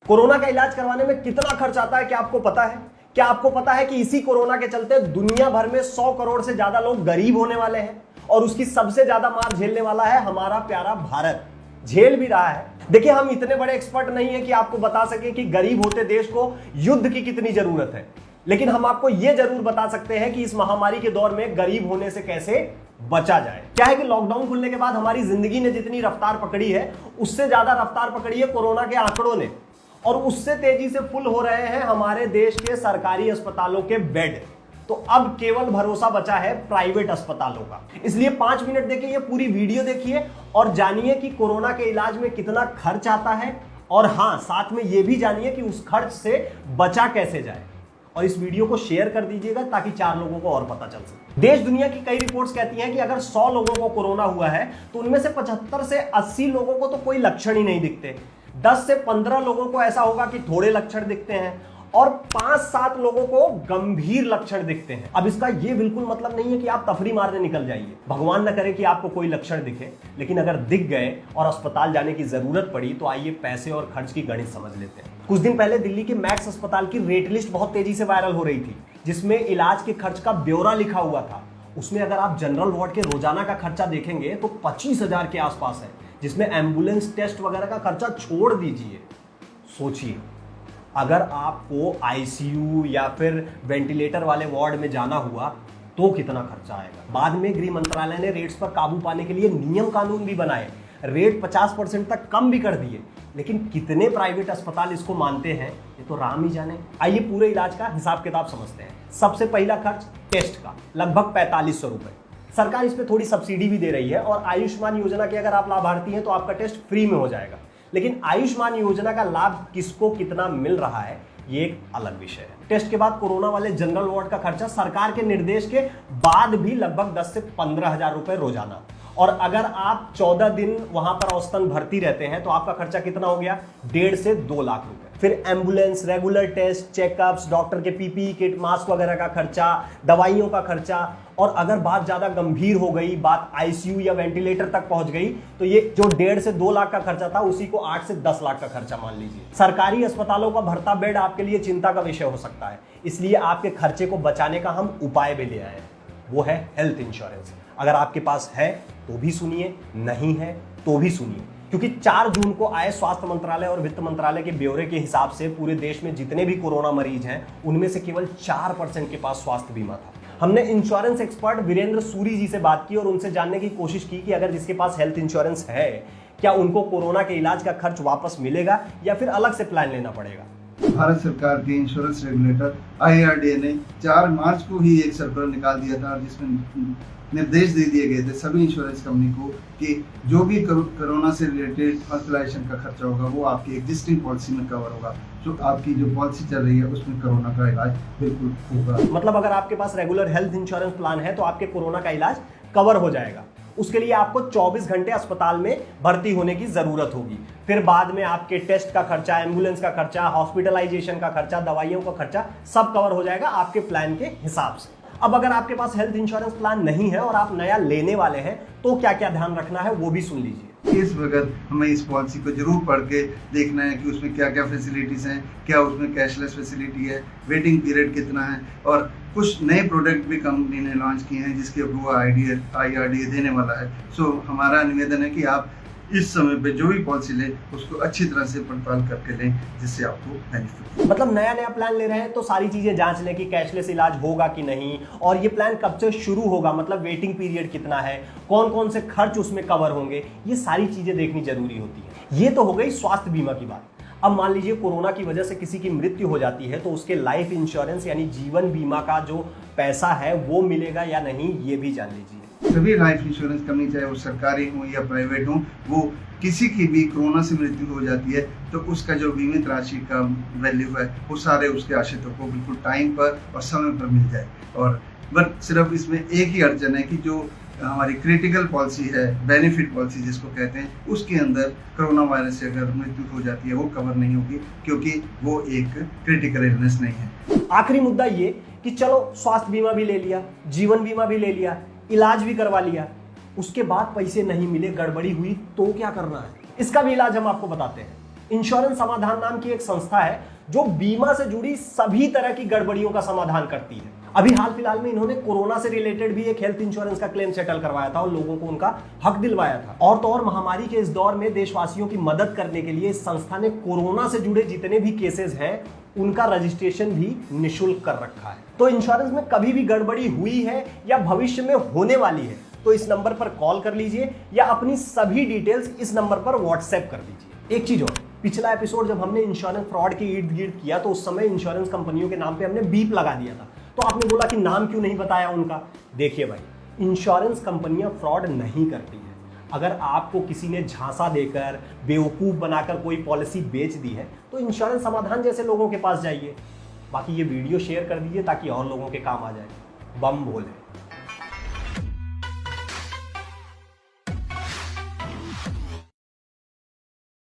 Corona का इलाज करवाने में कितना खर्च आता है क्या आपको पता है? क्या आपको पता है कि इसी कोरोना के चलते दुनिया भर में 100 करोड़ से ज्यादा लोग गरीब होने वाले हैं और उसकी सबसे ज्यादा मार झेलने वाला है हमारा प्यारा भारत। झेल भी रहा है। देखिए, हम इतने बड़े एक्सपर्ट नहीं है कि आपको बता सके कि गरीब होते देश को युद्ध की कितनी जरूरत है, लेकिन हम आपको यह जरूर बता सकते हैं कि इस महामारी के दौर में गरीब होने से कैसे बचा जाए। क्या है कि लॉकडाउन खुलने के बाद हमारी जिंदगी ने जितनी रफ्तार पकड़ी है उससे ज्यादा रफ्तार पकड़ी है कोरोना के आंकड़ों ने, और उससे तेजी से फुल हो रहे हैं हमारे देश के सरकारी अस्पतालों के बेड। तो अब केवल भरोसा बचा है प्राइवेट अस्पतालों का। इसलिए 5 मिनट देखिए, ये पूरी वीडियो देखिए और जानिए कि कोरोना के इलाज में कितना खर्च आता है, और हां, साथ में यह भी जानिए कि उस खर्च से बचा कैसे जाए। और इस वीडियो को शेयर कर दीजिएगा ताकि 4 लोगों को और पता चल सके। देश दुनिया की कई रिपोर्ट्स कहती हैं कि अगर 100 लोगों को कोरोना हुआ है तो उनमें से 75 से 80 लोगों को तो कोई लक्षण ही नहीं दिखते, 10 से 15 लोगों को ऐसा होगा कि थोड़े लक्षण दिखते हैं, और 5-7 लोगों को गंभीर लक्षण दिखते हैं। अब इसका यह बिल्कुल मतलब नहीं है कि आप तफरी मारने निकल जाइए। भगवान न करे कि आपको कोई लक्षण दिखे, लेकिन अगर दिख गए और अस्पताल जाने की जरूरत पड़ी तो आइए पैसे और खर्च की गणित समझ लेते हैं। कुछ दिन पहले दिल्ली के मैक्स अस्पताल की रेट लिस्ट बहुत तेजी से वायरल हो रही थी, जिसमें इलाज के खर्च का ब्यौरा लिखा हुआ था। उसमें अगर आप जनरल वार्ड के रोजाना का खर्चा देखेंगे तो 25,000 के आसपास है, जिसमें एम्बुलेंस टेस्ट वगैरह का खर्चा छोड़ दीजिए। सोचिए, अगर आपको आईसीयू या फिर वेंटिलेटर वाले वार्ड में जाना हुआ तो कितना खर्चा आएगा। बाद में गृह मंत्रालय ने रेट्स पर काबू पाने के लिए नियम कानून भी बनाए, रेट 50% तक कम भी कर दिए, लेकिन कितने प्राइवेट अस्पताल इसको मानते हैं ये तो राम ही जाने। आइए पूरे इलाज का हिसाब किताब समझते हैं। सबसे पहला खर्च टेस्ट का, लगभग 4500 रुपए। सरकार इस पे थोड़ी सब्सिडी भी दे रही है, और आयुष्मान योजना के अगर आप लाभार्थी हैं तो आपका टेस्ट फ्री में हो जाएगा। लेकिन आयुष्मान योजना का लाभ किसको कितना मिल रहा है ये एक अलग विषय है। टेस्ट के बाद कोरोना वाले जनरल वार्ड का खर्चा सरकार के निर्देश के बाद भी लगभग 10 से 15,000 रुपए रोजाना, और अगर आप 14 दिन वहां पर औसतन भर्ती रहते हैं तो आपका खर्चा कितना हो गया, 1.5 से 2 लाख रुपए। फिर ambulance, regular test, checkups, doctor के पीपीई किट, मास्क वगैरह का खर्चा, दवाइयों का खर्चा, और अगर बात ज्यादा गंभीर हो गई, बात आईसीयू या वेंटिलेटर तक पहुंच गई तो ये जो 1.5 से 2 लाख का खर्चा था उसी को 8 से 10 लाख का खर्चा मान लीजिए। सरकारी अस्पतालों का भरता बेड आपके लिए चिंता का विषय हो सकता है, इसलिए आपके खर्चे को बचाने का हम उपाय भी ले आए हैं, वो है हेल्थ इंश्योरेंस। अगर आपके पास है तो भी सुनिए, नहीं है तो भी सुनिए, क्योंकि 4 जून को आए स्वास्थ्य मंत्रालय और वित्त मंत्रालय के ब्यौरे के हिसाब से पूरे देश में जितने भी कोरोना मरीज हैं उनमें से केवल 4% के पास स्वास्थ्य बीमा था। हमने इंश्योरेंस एक्सपर्ट वीरेंद्र सूरी जी से बात की और उनसे जानने की कोशिश की कि अगर जिसके पास हेल्थ इंश्योरेंस है क्या उनको कोरोना के इलाज का खर्च वापस मिलेगा या फिर अलग से प्लान लेना पड़ेगा। भारत सरकार के इंश्योरेंस रेगुलेटर IRDA ने 4 मार्च को ही एक सर्कुलर निकाल दिया था, जिसमें निर्देश दे दिए गए थे सभी इंश्योरेंस कंपनी को कि जो भी कोरोना से रिलेटेड हॉस्पिटलाइजेशन का खर्चा होगा वो आपकी एग्जिस्टिंग पॉलिसी में कवर होगा। जो आपकी जो पॉलिसी चल रही है उसमें कोरोना का इलाज बिल्कुल होगा। मतलब अगर आपके पास रेगुलर हेल्थ इंश्योरेंस प्लान है तो आपके कोरोना का इलाज कवर हो जाएगा। उसके लिए आपको 24 घंटे अस्पताल में भर्ती होने की जरूरत होगी। फिर बाद में आपके टेस्ट का खर्चा, एम्बुलेंस का खर्चा, हॉस्पिटलाइजेशन का खर्चा, दवाइयों का खर्चा सब कवर हो जाएगा आपके प्लान के हिसाब से। अब अगर आपके पास हेल्थ इंश्योरेंस प्लान नहीं है और आप नया लेने वाले हैं तो क्या क्या ध्यान रखना है वो भी सुन लीजिए। इस वक्त हमें इस पॉलिसी को जरूर पढ़ के देखना है कि उसमें क्या क्या फैसिलिटीज हैं, क्या उसमें कैशलेस फैसिलिटी है, वेटिंग पीरियड कितना है, और कुछ नए प्रोडक्ट भी कंपनी ने लॉन्च किए हैं जिसके अप्रूवल IRDA देने वाला है। सो हमारा निवेदन है कि आप इस समय पे जो भी पॉलिसी लें उसको अच्छी तरह से पड़ताल करके लें, जिससे आपको बेनिफिट। मतलब नया प्लान ले रहे हैं तो सारी चीजें जांच लें कि कैशलेस इलाज होगा कि नहीं, और ये प्लान कब से शुरू होगा, मतलब वेटिंग पीरियड कितना है, कौन कौन से खर्च उसमें कवर होंगे, ये सारी चीजें देखनी जरूरी होती है। ये तो हो गई स्वास्थ्य बीमा की बात। अब मान लीजिए कोरोना की वजह से किसी की मृत्यु हो जाती है तो उसके लाइफ इंश्योरेंस यानी जीवन बीमा का जो पैसा है वो मिलेगा या नहीं, ये भी जान लीजिए। सभी लाइफ इंश्योरेंस कंपनी, चाहे वो सरकारी हो या प्राइवेट हो, वो किसी की भी कोरोना से मृत्यु हो जाती है तो उसका जो बीमित राशि का वैल्यू है वो सारे उसके आश्रितों को बिल्कुल टाइम पर और समय पर मिल जाए। और बट सिर्फ इसमें एक ही अड़चन है कि जो हमारी क्रिटिकल पॉलिसी है, बेनिफिट पॉलिसी जिसको कहते हैं, उसके अंदर कोरोना वायरस से अगर मृत्यु हो जाती है वो कवर नहीं होगी, क्योंकि वो एक क्रिटिकल इलनेस नहीं है। आखिरी मुद्दा ये कि चलो स्वास्थ्य बीमा भी ले लिया, जीवन बीमा भी ले लिया, इलाज भी करवा लिया, उसके बाद पैसे नहीं मिले, गड़बड़ी हुई तो क्या करना है, इसका भी इलाज हम आपको बताते हैं। इंश्योरेंस समाधान नाम की एक संस्था है जो बीमा से जुड़ी सभी तरह की गड़बड़ियों का समाधान करती है। अभी हाल फिलहाल में इन्होंने कोरोना से रिलेटेड भी एक हेल्थ इंश्योरेंस का क्लेम सेटल करवाया था और लोगों को उनका हक दिलवाया था। और तो और महामारी के इस दौर में देशवासियों की मदद करने के लिए इस संस्था ने कोरोना से जुड़े जितने भी केसेस हैं उनका रजिस्ट्रेशन भी निःशुल्क कर रखा है। तो इंश्योरेंस में कभी भी गड़बड़ी हुई है या भविष्य में होने वाली है तो इस नंबर पर कॉल कर लीजिए या अपनी सभी डिटेल्स इस नंबर पर व्हाट्सएप कर दीजिए। एक चीज और, पिछला एपिसोड जब हमने इंश्योरेंस फ्रॉड के इर्द गिर्द किया तो उस समय इंश्योरेंस कंपनियों के नाम पे हमने बीप लगा दिया था। तो आपने बोला कि नाम क्यों नहीं बताया उनका। देखिए भाई, इंश्योरेंस कंपनियां फ्रॉड नहीं करती हैं। अगर आपको किसी ने झांसा देकर बेवकूफ बनाकर कोई पॉलिसी बेच दी है तो इंश्योरेंस समाधान जैसे लोगों के पास जाइए। बाकी ये वीडियो शेयर कर दीजिए ताकि और लोगों के काम आ जाए। बम भोले।